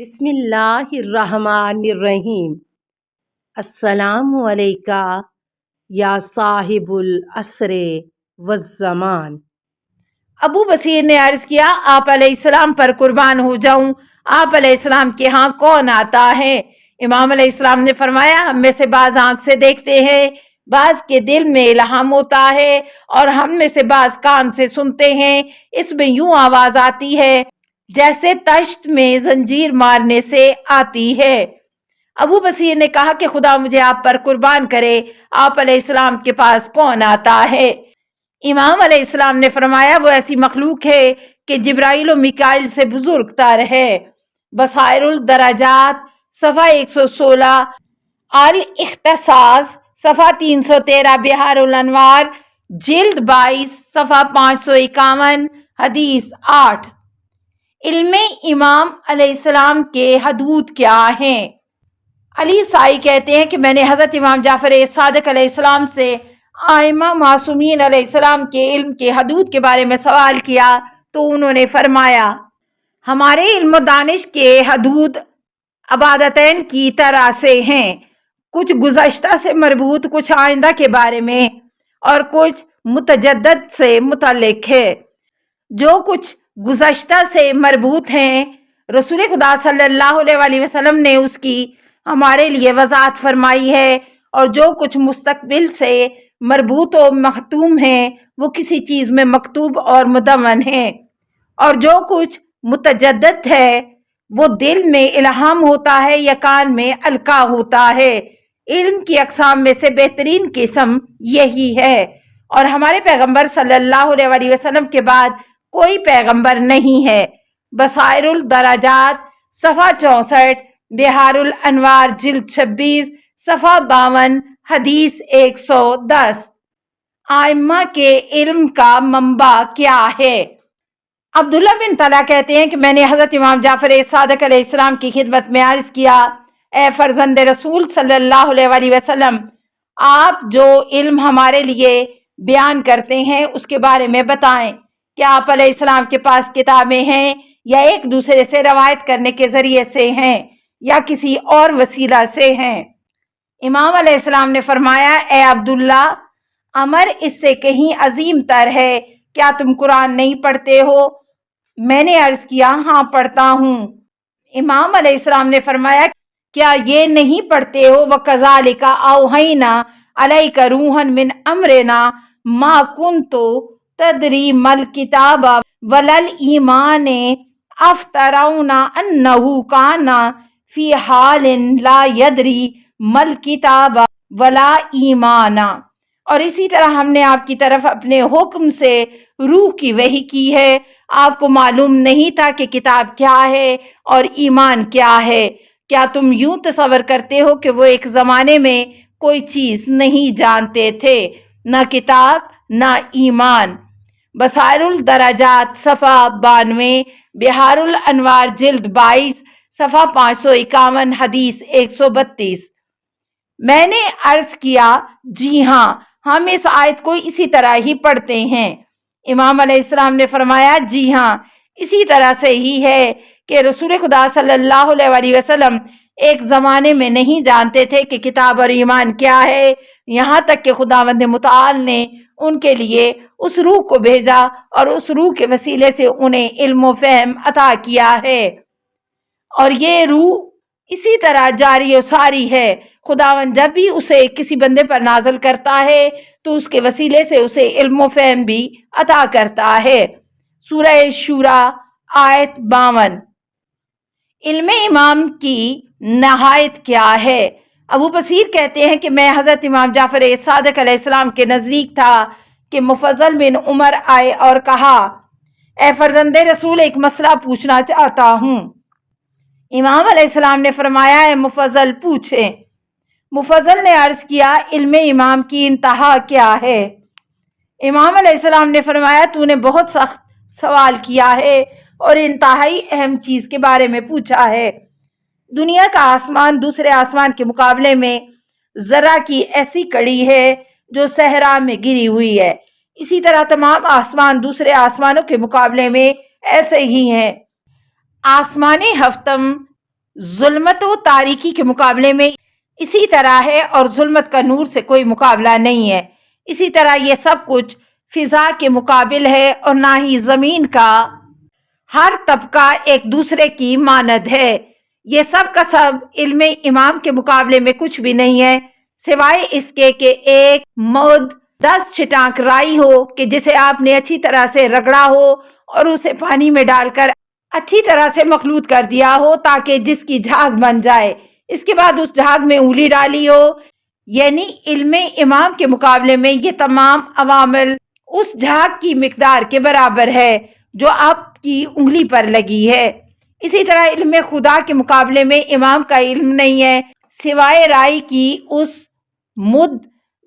بسم اللہ الرحمن الرحیم۔ السلام علیکہ یا صاحب العصر والزمان۔ ابو بصیر نے عرض کیا، آپ علیہ السلام پر قربان ہو جاؤں، آپ علیہ السلام کے ہاں کون آتا ہے؟ امام علیہ السلام نے فرمایا، ہم میں سے بعض آنکھ سے دیکھتے ہیں، بعض کے دل میں الہام ہوتا ہے، اور ہم میں سے بعض کان سے سنتے ہیں۔ اس میں یوں آواز آتی ہے جیسے تشت میں زنجیر مارنے سے آتی ہے۔ ابو بصیر نے کہا کہ خدا مجھے آپ پر قربان کرے، آپ علیہ السلام کے پاس کون آتا ہے؟ امام علیہ السلام نے فرمایا، وہ ایسی مخلوق ہے کہ جبرائیل و میکائیل سے بزرگ تر ہے۔ بصائر الدرجات صفحہ 116، الاختصاص صفحہ 313، بحار الانوار جلد 22 صفحہ 551، حدیث 8۔ علم امام علیہ السلام کے حدود کیا ہیں؟ علی سائی کہتے ہیں کہ میں نے حضرت امام جعفر صادق علیہ السلام سے ائمہ معصومین علیہ السلام کے علم کے حدود کے بارے میں سوال کیا تو انہوں نے فرمایا، ہمارے علم و دانش کے حدود عبادتین کی طرح سے ہیں، کچھ گزشتہ سے مربوط، کچھ آئندہ کے بارے میں، اور کچھ متجدد سے متعلق ہے۔ جو کچھ گزشتہ سے مربوط ہیں، رسول خدا صلی اللہ علیہ وسلم نے اس کی ہمارے لیے وضاحت فرمائی ہے، اور جو کچھ مستقبل سے مربوط و مختوم ہیں وہ کسی چیز میں مکتوب اور مدون ہیں، اور جو کچھ متجدد ہے وہ دل میں الہام ہوتا ہے یا کان میں القاء ہوتا ہے۔ علم کی اقسام میں سے بہترین قسم یہی ہے، اور ہمارے پیغمبر صلی اللہ علیہ وسلم کے بعد کوئی پیغمبر نہیں ہے۔ بصائر الدرجات صفحہ 64، بحار الانوار جلد 26 صفحہ 52، حدیث 110۔ ائمہ کے علم کا منبع کیا ہے؟ عبداللہ بن طلحہ کہتے ہیں کہ میں نے حضرت امام جعفر صادق علیہ السلام کی خدمت میں عرض کیا، اے فرزند رسول صلی اللہ علیہ وسلم، آپ جو علم ہمارے لیے بیان کرتے ہیں اس کے بارے میں بتائیں۔ کیا آپ علیہ السلام کے پاس کتابیں ہیں، یا ایک دوسرے سے روایت کرنے کے ذریعے سے ہیں، یا کسی اور وسیلہ سے ہیں؟ امام علیہ السلام نے فرمایا، اے عبداللہ، امر اس سے کہیں عظیم تر ہے، کیا تم قرآن نہیں پڑھتے ہو؟ میں نے عرض کیا، ہاں پڑھتا ہوں۔ امام علیہ السلام نے فرمایا، کیا یہ نہیں پڑھتے ہو وَكَذَلِكَ أَوْحَيْنَا عَلَيْكَ رُوحًا مِّنْ أَمْرِنَا مَا كُنْتَ تَدْرِي مَا الْكِتَابُ وَلَا الْإِيمَانُ أَفَتَرَوْنَ أَنَّهُ كَانَ فِي حَالٍ لَا يَدْرِي مَا الْكِتَابُ وَلَا الْإِيمَانُ۔ اور اسی طرح ہم نے آپ کی طرف اپنے حکم سے روح کی وحی کی ہے، آپ کو معلوم نہیں تھا کہ کتاب کیا ہے اور ایمان کیا ہے۔ کیا تم یوں تصور کرتے ہو کہ وہ ایک زمانے میں کوئی چیز نہیں جانتے تھے، نہ کتاب نہ ایمان؟ بصائر الدرجات صفحہ 92، بحار الانوار جلد 22 صفحہ 551، حدیث 132۔ میں نے عرض کیا، جی ہاں، ہم اس آیت کو اسی طرح ہی پڑھتے ہیں۔ امام علیہ السلام نے فرمایا، جی ہاں، اسی طرح سے ہی ہے کہ رسول خدا صلی اللہ علیہ وسلم ایک زمانے میں نہیں جانتے تھے کہ کتاب اور ایمان کیا ہے، یہاں تک کہ خداوند متعال نے ان کے لیے اس روح کو بھیجا اور اس روح کے وسیلے سے انہیں علم و فہم عطا کیا ہے، اور یہ روح اسی طرح جاری و ساری ہے۔ خداوند جب بھی اسے کسی بندے پر نازل کرتا ہے تو اس کے وسیلے سے اسے علم و فہم بھی عطا کرتا ہے۔ سورہ شورى آیت 52۔ علم امام کی نہایت کیا ہے؟ ابو بصیر کہتے ہیں کہ میں حضرت امام جعفر صادق علیہ السلام کے نزدیک تھا کہ مفضل بن عمر آئے اور کہا، اے فرزند رسول، ایک مسئلہ پوچھنا چاہتا ہوں۔ امام علیہ السلام نے فرمایا، اے مفضل، پوچھیں۔ مفضل نے عرض کیا، علم امام کی انتہا کیا ہے؟ امام علیہ السلام نے فرمایا، تو نے بہت سخت سوال کیا ہے اور انتہائی اہم چیز کے بارے میں پوچھا ہے۔ دنیا کا آسمان دوسرے آسمان کے مقابلے میں ذرہ کی ایسی کڑی ہے جو صحرا میں گری ہوئی ہے، اسی طرح تمام آسمان دوسرے آسمانوں کے مقابلے میں ایسے ہی ہیں۔ آسمان ہفتم ظلمت و تاریکی کے مقابلے میں اسی طرح ہے اور ظلمت کا نور سے کوئی مقابلہ نہیں ہے۔ اسی طرح یہ سب کچھ فضا کے مقابل ہے اور نہ ہی زمین کا ہر طبقہ ایک دوسرے کی مانند ہے۔ یہ سب کا سب علم امام کے مقابلے میں کچھ بھی نہیں ہے، سوائے اس کے کہ ایک مد 10 چھٹانک رائی ہو کہ جسے آپ نے اچھی طرح سے رگڑا ہو اور اسے پانی میں ڈال کر اچھی طرح سے مخلوط کر دیا ہو تاکہ جس کی جھاگ بن جائے، اس کے بعد اس جھاگ میں انگلی ڈالی ہو۔ یعنی علم امام کے مقابلے میں یہ تمام عوامل اس جھاگ کی مقدار کے برابر ہے جو آپ کی انگلی پر لگی ہے۔ اسی طرح علم خدا کے مقابلے میں امام کا علم نہیں ہے، سوائے رائی کی اس مد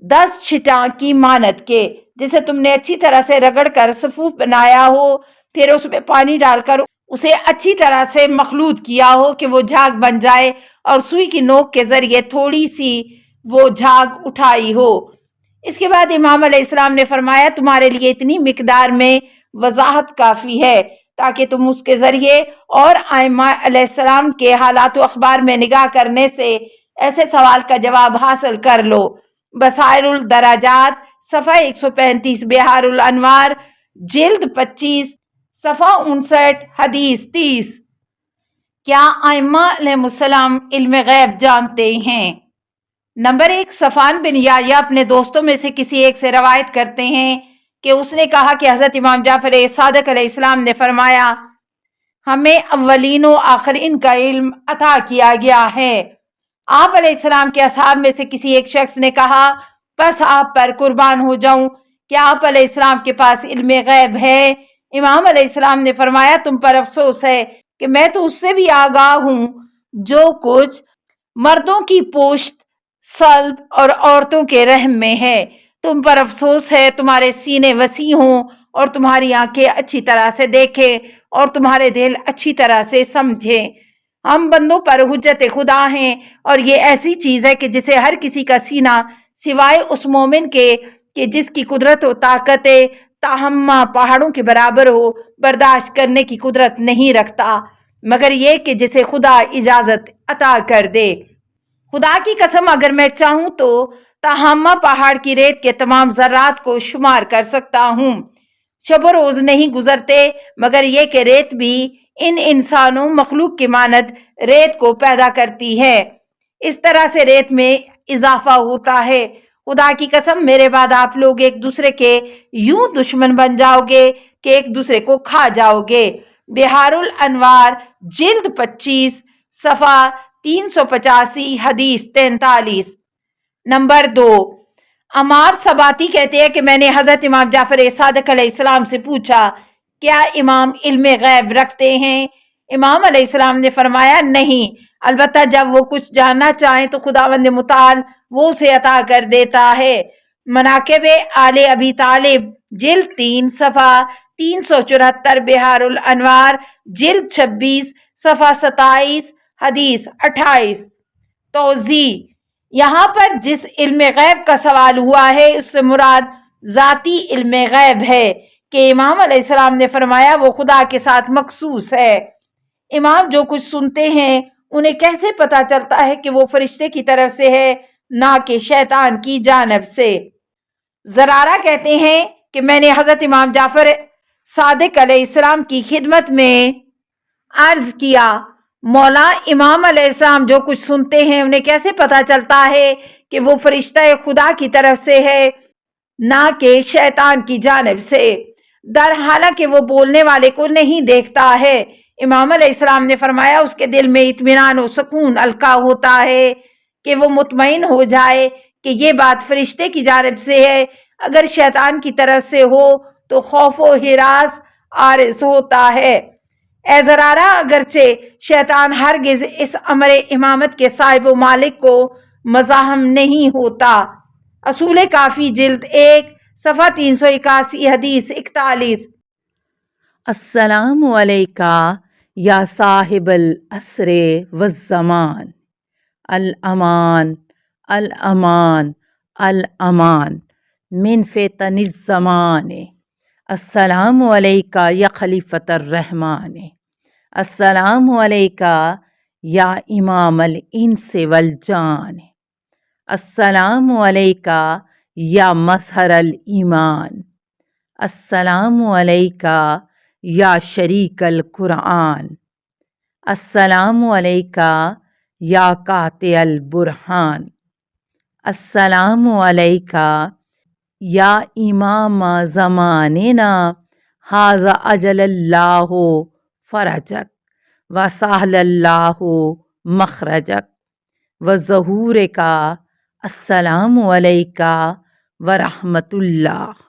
10 چھٹانک کی مانند کے جسے تم نے اچھی طرح سے رگڑ کر صفوف بنایا ہو، پھر اس میں پانی ڈال کر اسے اچھی طرح سے مخلوط کیا ہو کہ وہ جھاگ بن جائے اور سوئی کی نوک کے ذریعے تھوڑی سی وہ جھاگ اٹھائی ہو۔ اس کے بعد امام علیہ السلام نے فرمایا تمہارے لیے اتنی مقدار میں وضاحت کافی ہے تاکہ تم اس کے ذریعے اور ائمہ علیہ السلام کے حالات و اخبار میں نگاہ کرنے سے ایسے سوال کا جواب حاصل کر لو۔ بصائر الدراجات صفحہ 135، بحار الانوار جلد 25 صفحہ 59، حدیث 30۔ کیا ائمہ علیہ السلام علم غیب جانتے ہیں؟ نمبر 1، صفوان بن یحییٰ اپنے دوستوں میں سے کسی ایک سے روایت کرتے ہیں کہ اس نے کہا کہ حضرت امام جعفر صادق علیہ السلام نے فرمایا ہمیں اولین و آخرین کا علم عطا کیا گیا ہے۔ آپ علیہ السلام کے اصحاب میں سے کسی ایک شخص نے کہا بس آپ پر قربان ہو جاؤں، کیا آپ علیہ السلام کے پاس علم غیب ہے؟ امام علیہ السلام نے فرمایا تم پر افسوس ہے کہ میں تو اس سے بھی آگاہ ہوں جو کچھ مردوں کی پوشت صلب اور عورتوں کے رحم میں ہے۔ تم پر افسوس ہے تمہارے سینے وسیع ہوں اور تمہاری آنکھیں اچھی طرح سے دیکھیں اور تمہارے دل اچھی طرح سے سمجھیں۔ ہم بندوں پر حجت خدا ہیں اور یہ ایسی چیز ہے کہ جسے ہر کسی کا سینہ سوائے اس مومن کے کہ جس کی قدرت و طاقت تاہم پہاڑوں کے برابر ہو برداشت کرنے کی قدرت نہیں رکھتا، مگر یہ کہ جسے خدا اجازت عطا کر دے۔ خدا کی قسم اگر میں چاہوں تو تاہمہ پہاڑ کی ریت کے تمام ذرات کو شمار کر سکتا ہوں۔ شب و روز نہیں گزرتے مگر یہ کہ ریت بھی ان انسانوں مخلوق کی مانند ریت کو پیدا کرتی ہے، اس طرح سے ریت میں اضافہ ہوتا ہے۔ خدا کی قسم میرے بعد آپ لوگ ایک دوسرے کے یوں دشمن بن جاؤ گے کہ ایک دوسرے کو کھا جاؤ گے۔ بحار الانوار جلد 25 صفحہ 385، حدیث 43۔ نمبر 2، عمار سباتی کہتے ہیں کہ میں نے حضرت امام جعفر صادق علیہ السلام سے پوچھا کیا امام علم غیب رکھتے ہیں؟ امام علیہ السلام نے فرمایا نہیں، البتہ جب وہ کچھ جاننا چاہیں تو خداوند متعال وہ اسے عطا کر دیتا ہے۔ مناقب آل ابی طالب جلد 3 صفحہ 374، بحار الانوار جلد 26 صفحہ 27، حدیث 28۔ توضیح، یہاں پر جس علم غیب کا سوال ہوا ہے اس سے مراد ذاتی علم غیب ہے کہ امام علیہ السلام نے فرمایا وہ خدا کے ساتھ مخصوص ہے۔ امام جو کچھ سنتے ہیں انہیں کیسے پتا چلتا ہے کہ وہ فرشتے کی طرف سے ہے نہ کہ شیطان کی جانب سے؟ زرارہ کہتے ہیں کہ میں نے حضرت امام جعفر صادق علیہ السلام کی خدمت میں عرض کیا مولا امام علیہ السلام جو کچھ سنتے ہیں انہیں کیسے پتا چلتا ہے کہ وہ فرشتہ خدا کی طرف سے ہے نہ کہ شیطان کی جانب سے؟ در حالانکہ وہ بولنے والے کو نہیں دیکھتا ہے۔ امام علیہ السلام نے فرمایا اس کے دل میں اطمینان و سکون القا ہوتا ہے کہ وہ مطمئن ہو جائے کہ یہ بات فرشتے کی جانب سے ہے، اگر شیطان کی طرف سے ہو تو خوف و ہراس عارض ہوتا ہے۔ اے زرارہ، اگرچہ شیطان ہرگز اس امر امامت کے صاحب و مالک کو مزاحم نہیں ہوتا۔ اصول کافی جلد 1 صفحہ 381، حدیث 41۔ السلام علیکہ یا صاحب العصر والزمان، الامان الامان الامان من فتن الزمان، السلام علیکہ یا خلیفۃ الرحمن، السلام علیکہ یا امام الانس والجان، السلام علیکہ یا مظہر الایمان، السلام علیکہ یا شریک القرآن، السلام علیکہ یا قاطع البرہان، السلام علیکہ یا امام زماننا، ھذا اجل اللہ فرجک وسہل اللہ مخرجک وظہورک، السلام علیکہ ورحمۃ اللہ۔